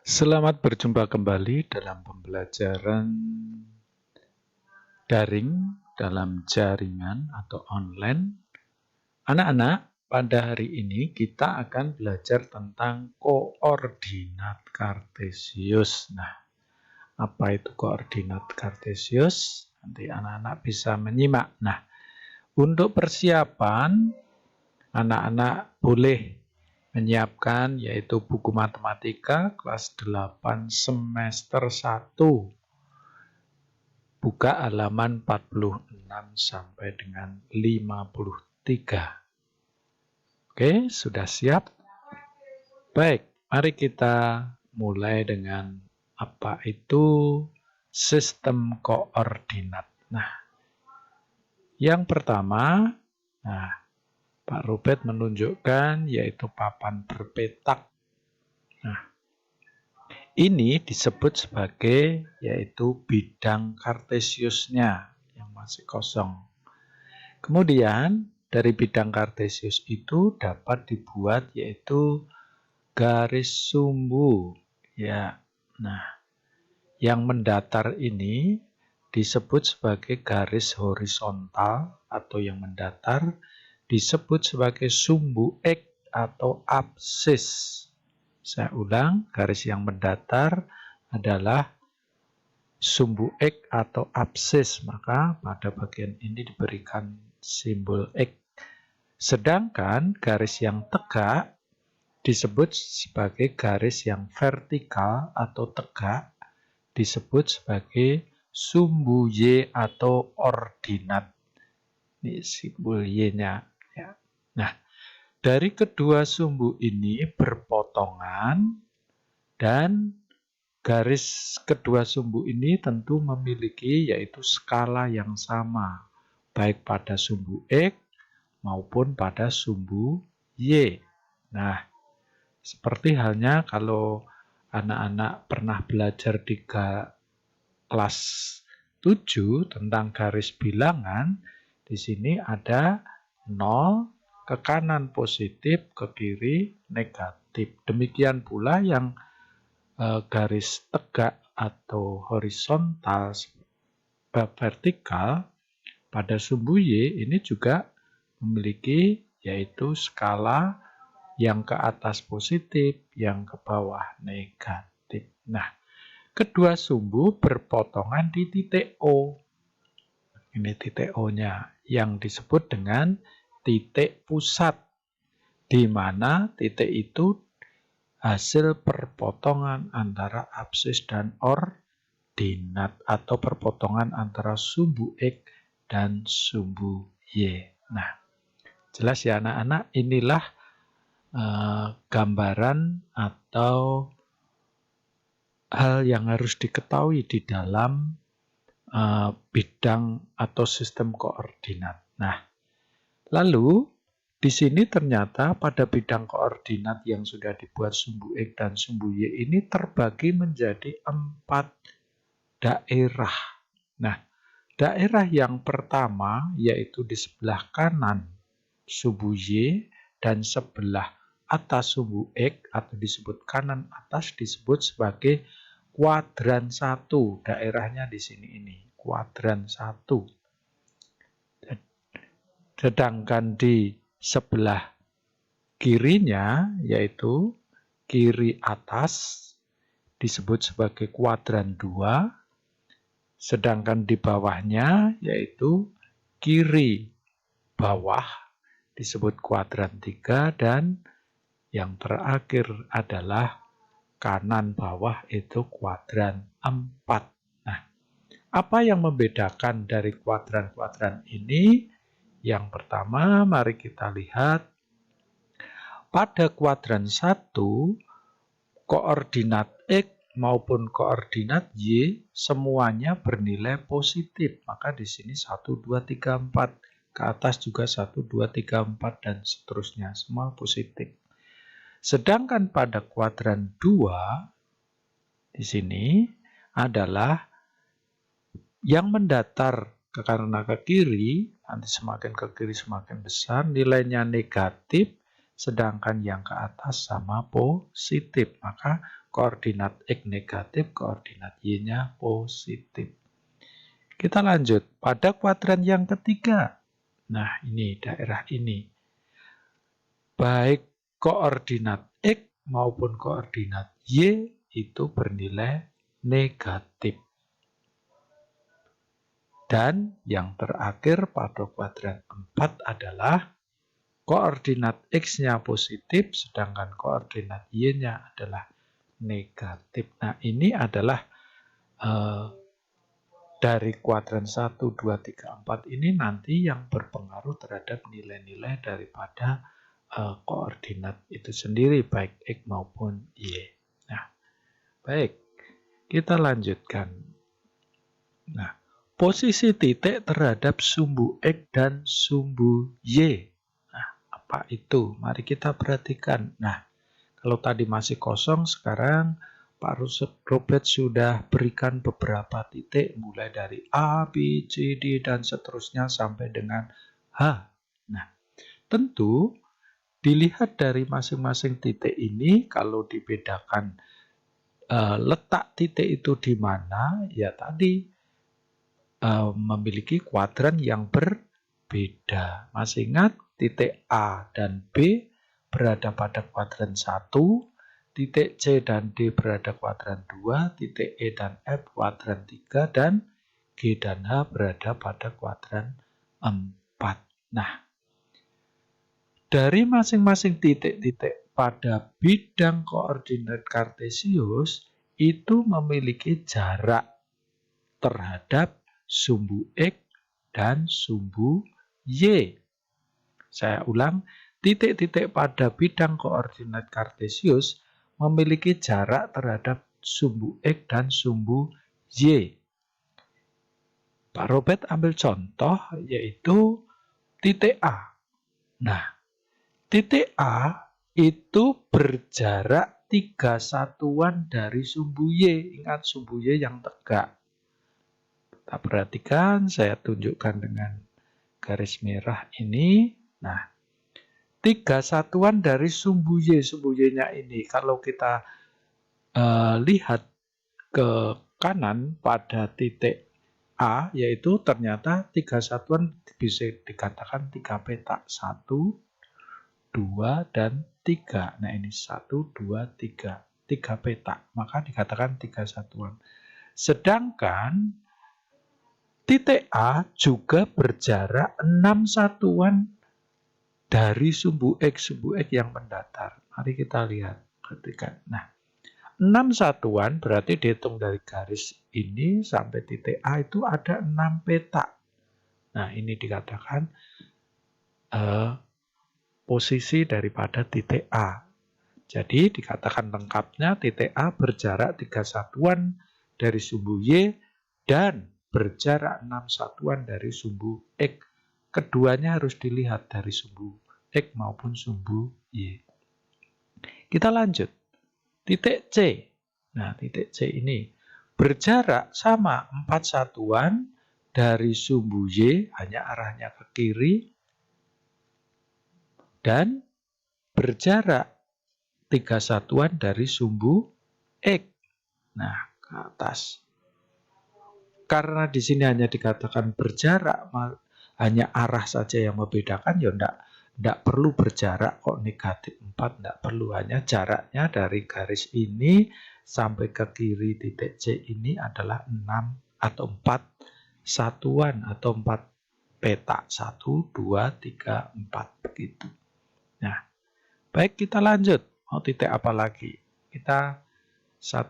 Selamat berjumpa kembali dalam pembelajaran daring dalam jaringan atau online. Anak-anak, pada hari ini kita akan belajar tentang koordinat kartesius. Nah, apa itu koordinat kartesius? Nanti anak-anak bisa menyimak. Nah, untuk persiapan, anak-anak boleh menyiapkan yaitu buku matematika kelas 8 semester 1. Buka halaman 46 sampai dengan 53. Oke, sudah siap? Baik, mari kita mulai dengan apa itu sistem koordinat. Nah, yang pertama, Pak Robert menunjukkan yaitu papan berpetak. Nah, ini disebut sebagai yaitu bidang kartesiusnya yang masih kosong. Kemudian dari bidang kartesius itu dapat dibuat yaitu garis sumbu. Ya, nah, yang mendatar ini disebut sebagai garis horizontal atau yang mendatar disebut sebagai sumbu X atau absis. Saya ulang, garis yang mendatar adalah sumbu X atau absis, maka pada bagian ini diberikan simbol X. Sedangkan garis yang tegak disebut sebagai garis yang vertikal atau tegak, disebut sebagai sumbu Y atau ordinat. Ini simbol Y-nya. Ya. Nah, dari kedua sumbu ini berpotongan dan garis kedua sumbu ini tentu memiliki yaitu skala yang sama, baik pada sumbu X maupun pada sumbu Y. Nah, seperti halnya kalau anak-anak pernah belajar di kelas 7 tentang garis bilangan, di sini ada 0 ke kanan positif, ke kiri negatif. Demikian pula yang garis tegak atau horizontal vertikal pada sumbu Y ini juga memiliki yaitu skala yang ke atas positif, yang ke bawah negatif. Nah, kedua sumbu berpotongan di titik O. Ini titik O-nya yang disebut dengan titik pusat, di mana titik itu hasil perpotongan antara absis dan ordinat atau perpotongan antara sumbu X dan sumbu Y. Nah, jelas ya anak-anak, inilah gambaran atau hal yang harus diketahui di dalam bidang atau sistem koordinat. Nah, lalu di sini ternyata pada bidang koordinat yang sudah dibuat sumbu X dan sumbu Y ini terbagi menjadi 4 daerah. Nah, daerah yang pertama yaitu di sebelah kanan sumbu Y dan sebelah atas sumbu X atau disebut kanan atas disebut sebagai kuadran 1. Daerahnya di sini ini, kuadran 1. Sedangkan di sebelah kirinya yaitu kiri atas disebut sebagai kuadran 2. Sedangkan di bawahnya yaitu kiri bawah disebut kuadran 3 dan yang terakhir adalah kanan bawah itu kuadran 4. Nah, apa yang membedakan dari kuadran-kuadran ini? Yang pertama, mari kita lihat pada kuadran 1, koordinat X maupun koordinat Y semuanya bernilai positif. Maka di sini 1, 2, 3, 4. Ke atas juga 1, 2, 3, 4 dan seterusnya. Semua positif. Sedangkan pada kuadran 2 di sini adalah yang mendatar karena ke kiri, nanti semakin ke kiri semakin besar, nilainya negatif, sedangkan yang ke atas sama positif. Maka koordinat X negatif, koordinat Y-nya positif. Kita lanjut pada kuadran yang ketiga. Nah, ini daerah ini. Baik koordinat X maupun koordinat Y itu bernilai negatif. Dan yang terakhir pada kuadran 4 adalah koordinat X-nya positif, sedangkan koordinat Y-nya adalah negatif. Nah, ini adalah dari kuadran 1, 2, 3, 4 ini nanti yang berpengaruh terhadap nilai-nilai daripada koordinat itu sendiri, baik X maupun Y. Nah, baik, kita lanjutkan. Nah, posisi titik terhadap sumbu X dan sumbu Y. Apa itu? Mari kita perhatikan. Nah, kalau tadi masih kosong, sekarang Pak Robert sudah berikan beberapa titik, mulai dari A, B, C, D, dan seterusnya sampai dengan H. Nah, tentu dilihat dari masing-masing titik ini, kalau dibedakan letak titik itu di mana, ya tadi memiliki kuadran yang berbeda. Masih ingat? Titik A dan B berada pada kuadran 1, titik C dan D berada kuadran 2, titik E dan F kuadran 3, dan G dan H berada pada kuadran 4. Nah, dari masing-masing titik-titik pada bidang koordinat kartesius itu memiliki jarak terhadap sumbu X dan sumbu Y. Saya ulang, titik-titik pada bidang koordinat kartesius memiliki jarak terhadap sumbu X dan sumbu Y. Pak Robert ambil contoh, yaitu titik A. Nah, titik A itu berjarak 3 satuan dari sumbu Y. Ingat sumbu Y yang tegak. Kita perhatikan, saya tunjukkan dengan garis merah ini. Nah, 3 satuan dari sumbu Y. Sumbu Y-nya ini, kalau kita lihat ke kanan pada titik A, yaitu ternyata 3 satuan bisa dikatakan 3 petak. 1, 2, dan 3. Nah, ini 1, 2, 3. 3 petak. Maka dikatakan 3 satuan. Sedangkan titik A juga berjarak 6 satuan dari sumbu X yang mendatar. Mari kita lihat. Perhatikan. Nah, 6 satuan berarti dihitung dari garis ini sampai titik A itu ada 6 petak. Nah, ini dikatakan posisi daripada titik A. Jadi dikatakan lengkapnya titik A berjarak 3 satuan dari sumbu Y dan berjarak 6 satuan dari sumbu X. Keduanya harus dilihat dari sumbu X maupun sumbu Y. Kita lanjut. Titik C. Nah, titik C ini berjarak sama 4 satuan dari sumbu Y, hanya arahnya ke kiri, dan berjarak 3 satuan dari sumbu X. Nah, ke atas. Karena di sini hanya dikatakan berjarak, hanya arah saja yang membedakan, ya enggak perlu berjarak kok negatif 4, enggak perlu. Hanya jaraknya dari garis ini sampai ke kiri titik C ini adalah 6 atau 4 satuan atau 4 petak. 1, 2, 3, 4 begitu. Nah, baik, kita lanjut. Mau titik apa lagi? Kita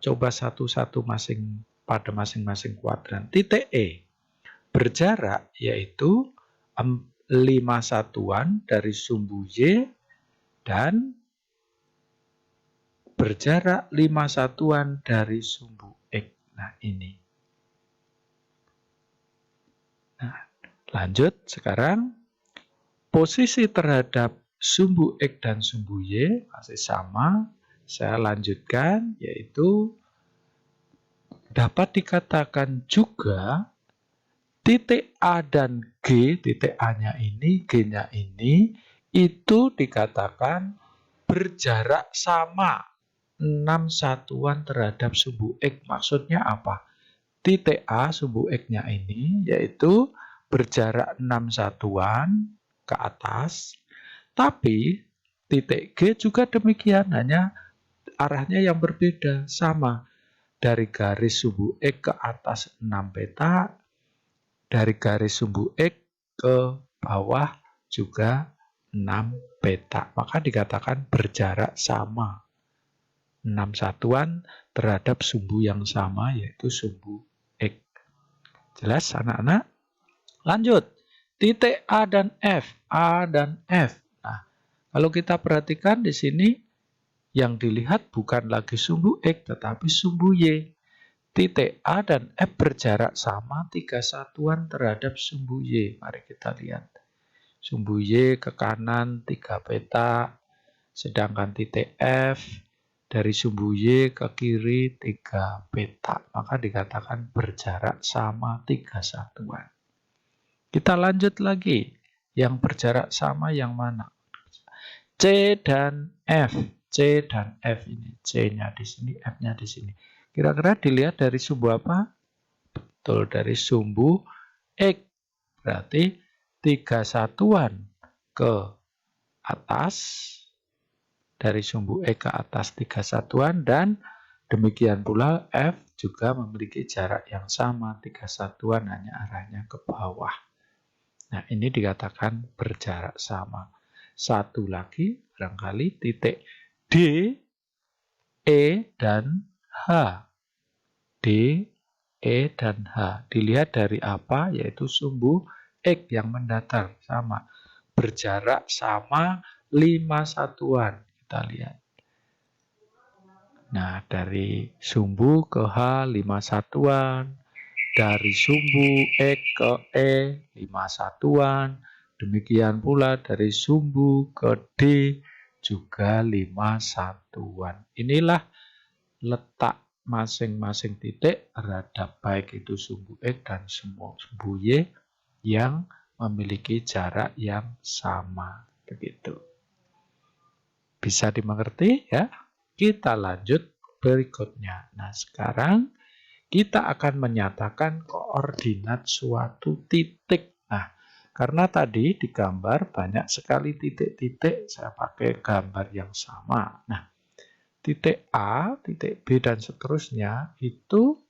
coba satu-satu pada masing-masing kuadran. Titik E berjarak yaitu 5 satuan dari sumbu Y dan berjarak 5 satuan dari sumbu X. Nah, ini. Nah, lanjut sekarang. Posisi terhadap sumbu X dan sumbu Y masih sama. Saya lanjutkan, yaitu dapat dikatakan juga titik A dan G, titik A-nya ini, G-nya ini, itu dikatakan berjarak sama. 6 satuan terhadap sumbu X. Maksudnya apa? Titik A sumbu X-nya ini yaitu berjarak 6 satuan ke atas, tapi titik G juga demikian, hanya arahnya yang berbeda, sama. Dari garis sumbu X ke atas 6 peta, dari garis sumbu X ke bawah juga 6 peta. Maka dikatakan berjarak sama. 6 satuan terhadap sumbu yang sama, yaitu sumbu X. Jelas anak-anak? Lanjut. Titik A dan F. A dan F. Nah, kalau kita perhatikan di sini, yang dilihat bukan lagi sumbu X, tetapi sumbu Y. Titik A dan F berjarak sama 3 satuan terhadap sumbu Y. Mari kita lihat. Sumbu Y ke kanan 3 peta, sedangkan titik F dari sumbu Y ke kiri 3 peta. Maka dikatakan berjarak sama 3 satuan. Kita lanjut lagi. Yang berjarak sama yang mana? C dan F. C dan F ini. C-nya di sini, F-nya di sini. Kira-kira dilihat dari sumbu apa? Betul, dari sumbu X. Berarti 3 satuan ke atas, dari sumbu X ke atas 3 satuan, dan demikian pula F juga memiliki jarak yang sama, 3 satuan, hanya arahnya ke bawah. Nah, ini dikatakan berjarak sama. Satu lagi, barangkali titik D, E, dan H. D, E, dan H. Dilihat dari apa? Yaitu sumbu X yang mendatar. Sama. Berjarak sama 5 satuan. Kita lihat. Nah, dari sumbu ke H 5 satuan. Dari sumbu X ke E 5 satuan. Demikian pula dari sumbu ke D juga 5 satuan. Inilah letak masing-masing titik terhadap baik itu sumbu X dan sumbu Y yang memiliki jarak yang sama. Begitu. Bisa dimengerti ya? Kita lanjut berikutnya. Nah, sekarang kita akan menyatakan koordinat suatu titik. Nah, karena tadi di gambar banyak sekali titik-titik, saya pakai gambar yang sama. Nah, titik A, titik B, dan seterusnya itu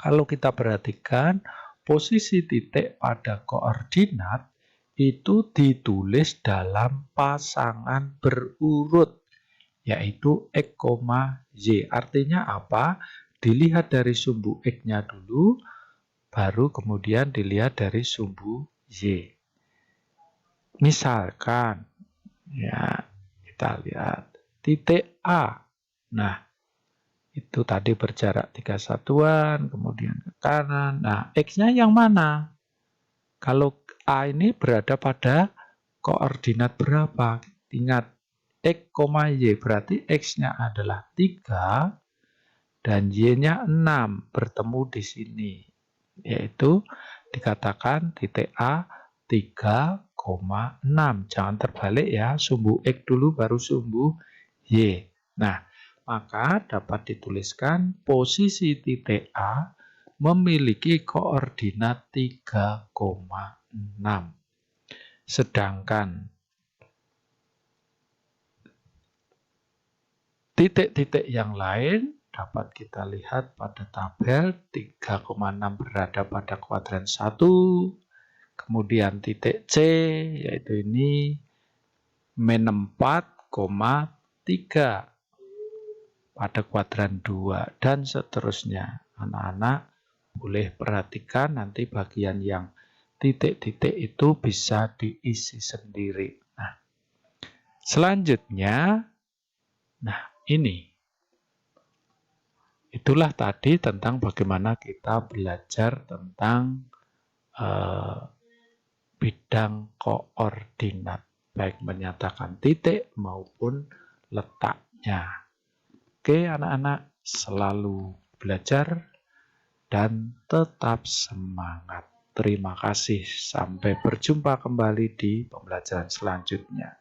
kalau kita perhatikan posisi titik pada koordinat itu ditulis dalam pasangan berurut, yaitu X, Y. Artinya apa? Dilihat dari sumbu X-nya dulu, baru kemudian dilihat dari sumbu Y. Misalkan, ya kita lihat titik A. Nah, itu tadi berjarak 3 satuan, kemudian ke kanan. Nah, X-nya yang mana? Kalau A ini berada pada koordinat berapa? Ingat, X, Y. Berarti X-nya adalah 3, dan Y-nya 6 bertemu di sini. Yaitu dikatakan titik A 3,6. Jangan terbalik ya, sumbu X dulu baru sumbu Y. Nah, maka dapat dituliskan posisi titik A memiliki koordinat 3,6. Sedangkan titik-titik yang lain dapat kita lihat pada tabel. 3,6 berada pada kuadran 1. Kemudian titik C, yaitu ini, -4,3 pada kuadran 2. Dan seterusnya. Anak-anak boleh perhatikan nanti bagian yang titik-titik itu bisa diisi sendiri. Nah, selanjutnya, nah ini. Itulah tadi tentang bagaimana kita belajar tentang bidang koordinat, baik menyatakan titik maupun letaknya. Oke, anak-anak, selalu belajar dan tetap semangat. Terima kasih. Sampai berjumpa kembali di pembelajaran selanjutnya.